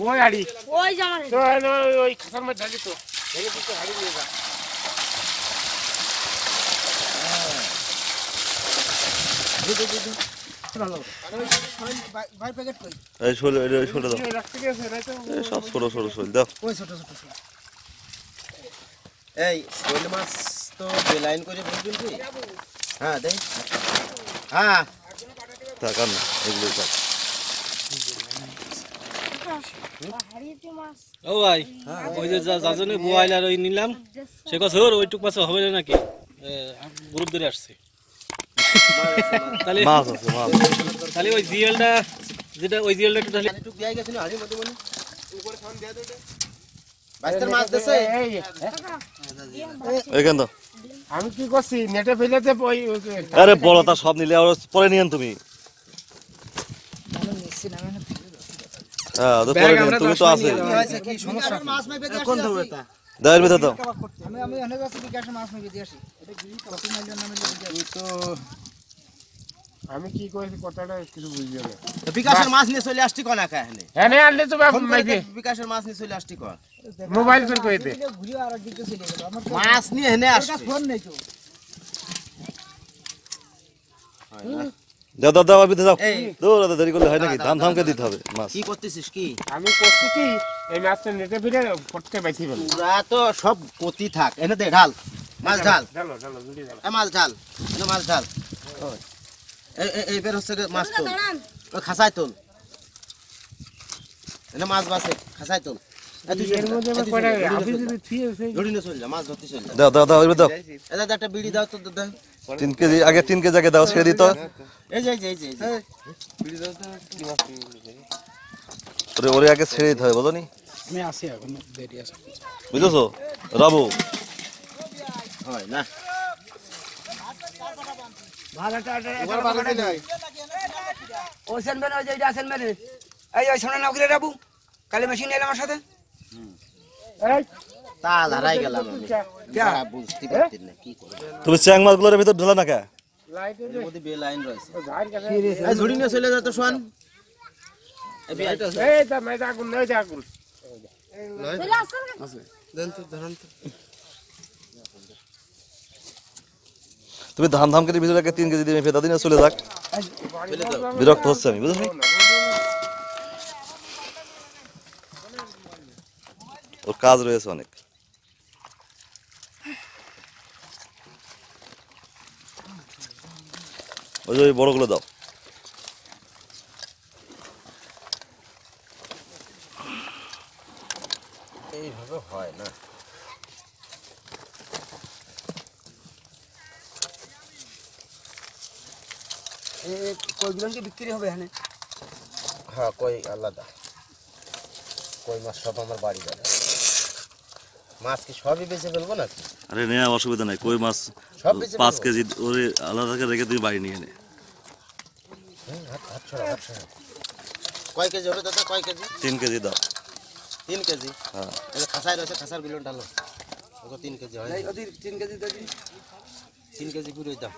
ওই হাড়ি ওই জামার তো ওই খাতার মধ্যে ঢালি তো ঢেলে দিতে হাড়ি নিয়ে যা ভাই প্যাকেট কই এই ছোট দাও এই সব ছোট ছোট দাও ওই ছোট ছোট এই শোল মাছ তো বেলাইন করে বলবেন কি হ্যাঁ দেই হ্যাঁ টাকা না এগুলো সব ও ভাই ওই যে যাজনে বোয়াইলার ওই নিলাম সে কত ওইটুক পাশে হবে না নাকি গ্রুপ ধরে আসছে তাহলে মাছ আছে মাছ তাহলে ওই জিএলটা যেটা ওই জিএলটা একটু তাহলে একটু দিয়ে গেছিল আরে মতে মনে উপরে খান দেয়া দে বাইস্তার মাছ দেছে এইখান তো আমি কি করছি নেটে ফেলেতে ওই আরে বড়টা সব নিলে আর পরে নিয়েন তুমি আমি নিছি না মানে হ্যাঁ তো পরে নিন তুমি তো আছে কি সমস্যা মাছ মাইবে দিয়ে কোন ধরবে তা দাইর ভিতর দাও আমি অনেক আছে বিকাশে মাছ মাইবে দিয়ে আসি এটা কি কত মাইলের নামে দিয়ে তো আমি কি কইছি কথাটা কিছু বুঝিও না তো বিকাশের মাছ নিয়ে চলে আসছি কোন একা এখানে এনে আনলে তো মাইবে বিকাশের মাছ নিয়ে চলে আসছি কোন মোবাইল ফোন কই দে ঘুরিও আর দিকে চলে গেল আমার মাছ নিয়ে এনে আসছে ফোন নেই তো দাও দাও দাও আবি দাও দাও দেরি করলে হয় নাকি ধাম ধামকে দিতে হবে মাছ কি করতেছিস কি আমি করছি কি এই মাছটা নেটে ফিরে ফটকে বাইছি বল পুরা তো সব কতি থাক এনে দে ঢাল মাছ ঢাল ঢালো ঢালো জুড়ি ঢাল এই মাছ ঢাল এনে মাছ ঢাল এই বের হচ্ছে মাছ তো ওই খাসায় তোল এনে মাছ বাসে খাসায় তোল এর মধ্যে পড়ে আপনি যদি থিয়ে জড়ি না চল যা মাছ ধরতে চল দাও দাও দাও দাও এটা একটা বিড়ি দাও তো দাও 3 কেজি আগে 3 কেজি আগে দাও ছেড়ে দিত এই যে বিড়ি দাও তো কি মাছ ওরে ওরে আগে ছেড়ে দিতে হবে বুঝনি আমি আসি এখন দেরি আছে বুঝছো রাবু হয় না ভালোটা এবার ভালোটা নাই ওসেন বেন ওই যে আসেন বেন এই ওই সোনা নাও করে রাবু কালে মেশিন এলাম আমার সাথে এই তাল হারাই গেলাম আমি যা বুঝতে পারতি না কি করব তুমি চ্যাং মাছগুলোর ভিতর ঢোলা না কে লাইটের মধ্যে বে লাইন রয়েছে এই ঝুড়ি নিয়ে চলে যা তো শোন এই তা মেজা গুন নয় যা গুন চলে আসছে দেন তো ধরন তো তুমি ধাম ধাম করে ভিতরে 3 কেজি দিয়ে ফেদা দিনে চলে যাক বিরক্ত হচ্ছে আমি বুঝছনি ওর কাজ রয়েছে অনেক ওই যে বড়গুলো দাও এইভাবে হয় না কইগুলো কি বিক্রি হবে এখানে হ্যাঁ কই আলাদা কই মাছ সব আমার বাড়ি যাবে মাছ কি সবই বেচে ফেলবো নাকি আরে নেওয়া অসুবিধা নাই কই মাছ 5 কেজি ওরে আলাদা করে রেখে তুমি বাড়ি নিয়ে নে হাত ছড়া কয় কেজি হবে দাদা কয় কেজি 3 কেজি দাও 3 কেজি হ্যাঁ এই খাসায় রয়েছে খাসার বিলন ঢালো ওকে 3 কেজি হয় এই 3 কেজি দাও 3 কেজি পুরোই দাও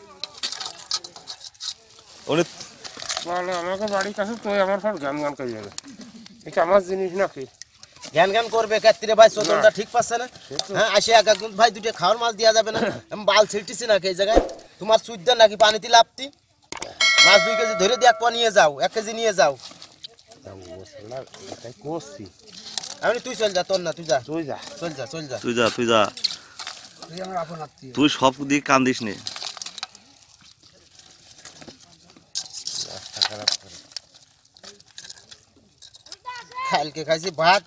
অনেক মানে আমাকে বাড়ির কাছে তো আমার সব গান করে যাবে এটা আমার জিনিস নাকি জ্ঞান করবে কাত্তিরে ভাই চোদনটা ঠিক পাচ্ছে না হ্যাঁ আসে একদম ভাই দুটো খাওয়ার মাছ দেয়া যাবে না আমি বাল ছিটিছি নাকি এই জায়গায় তোমার সুইদা নাকি পানিতে লাপতি মাছ 2 কেজি ধরে দিয়ে একপা নিয়ে যাও 1 কেজি নিয়ে যাও এটাই করছি আমি তুই চল যা তোর না তুই যা তুই আমার আপন আত্মীয় তুই সব দিক কান্দিস নে খারাপ করে কালকে খাইছি ভাত